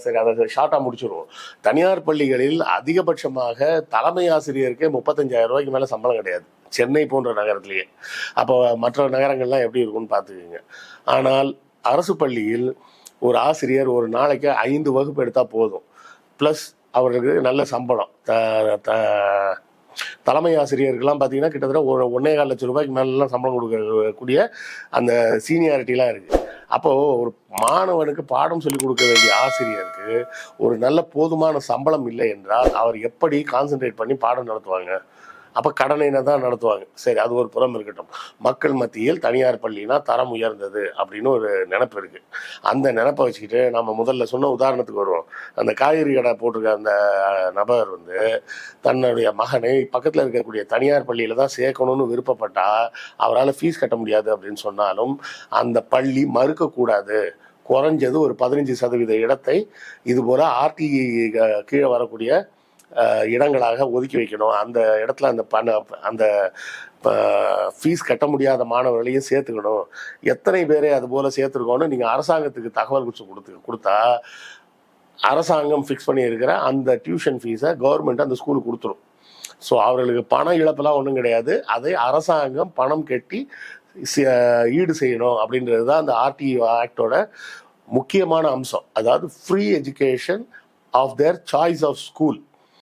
சரி, அதை ஷார்ட்டாக முடிச்சிடுவோம். தனியார் பள்ளிகளில் அதிகபட்சமாக தலைமை ஆசிரியருக்கே 35,000 ரூபாய்க்கு மேலே சம்பளம் கிடையாது, சென்னை போன்ற நகரத்திலேயே. அப்போ மற்ற நகரங்கள்லாம் எப்படி இருக்கும்னு பார்த்துக்குங்க. ஆனால் அரசு பள்ளியில் ஒரு ஆசிரியர் ஒரு நாளைக்கு 5 வகுப்பு எடுத்தால் போதும், ப்ளஸ் அவர்களுக்கு நல்ல சம்பளம். தலைமை ஆசிரியருக்கெல்லாம் பார்த்தீங்கன்னா கிட்டத்தட்ட 1,4 லட்சம் ரூபாய்க்கு மேலாம் சம்பளம் கொடுக்கக்கூடிய அந்த சீனியாரிட்டிலாம் இருக்குது. அப்போது ஒரு மாணவனுக்கு பாடம் சொல்லிக் கொடுக்க வேண்டிய ஆசிரியருக்கு ஒரு நல்ல போதுமான சம்பளம் இல்லை என்றால் அவர் எப்படி கான்சென்ட்ரேட் பண்ணி பாடம் நடத்துவாங்க? அப்போ கடனைனா தான் நடத்துவாங்க. சரி, அது ஒரு புறம் இருக்கட்டும். மக்கள் மத்தியில் தனியார் பள்ளினா தரம் உயர்ந்தது அப்படின்னு ஒரு நினப்பு இருக்குது. அந்த நினப்பை வச்சுக்கிட்டு நம்ம முதல்ல சொன்ன உதாரணத்துக்கு வருவோம். அந்த காய்கறி கடை போட்டிருக்க அந்த நபர் தன்னுடைய மகனை பக்கத்தில் இருக்கக்கூடிய தனியார் பள்ளியில் தான் சேர்க்கணும்னு விருப்பப்பட்டால் அவரால் ஃபீஸ் கட்ட முடியாது அப்படின்னு சொன்னாலும் அந்த பள்ளி மறுக்கக்கூடாது. குறைஞ்சது ஒரு 15% இடத்தை இதுபோல் ஆர்டிஇ கீழே வரக்கூடிய இடங்களாக ஒதுக்கி வைக்கணும். அந்த இடத்துல அந்த ஃபீஸ் கட்ட முடியாத மாணவர்களையும் சேர்த்துக்கணும். எத்தனை பேரை அது போல் சேர்த்துருக்கோன்னு நீங்கள் அரசாங்கத்துக்கு தகவல் கொடுத்தா அரசாங்கம் ஃபிக்ஸ் பண்ணியிருக்கிற அந்த டியூஷன் ஃபீஸை கவர்மெண்ட் அந்த ஸ்கூலுக்கு கொடுத்துரும். ஸோ அவர்களுக்கு பண இழப்பெல்லாம் ஒன்றும் கிடையாது. அதை அரசாங்கம் பணம் கட்டி ஈடு செய்யணும் அப்படின்றது தான் அந்த ஆர்டிஇ ஆக்டோட முக்கியமான அம்சம். அதாவது free education of their choice of school.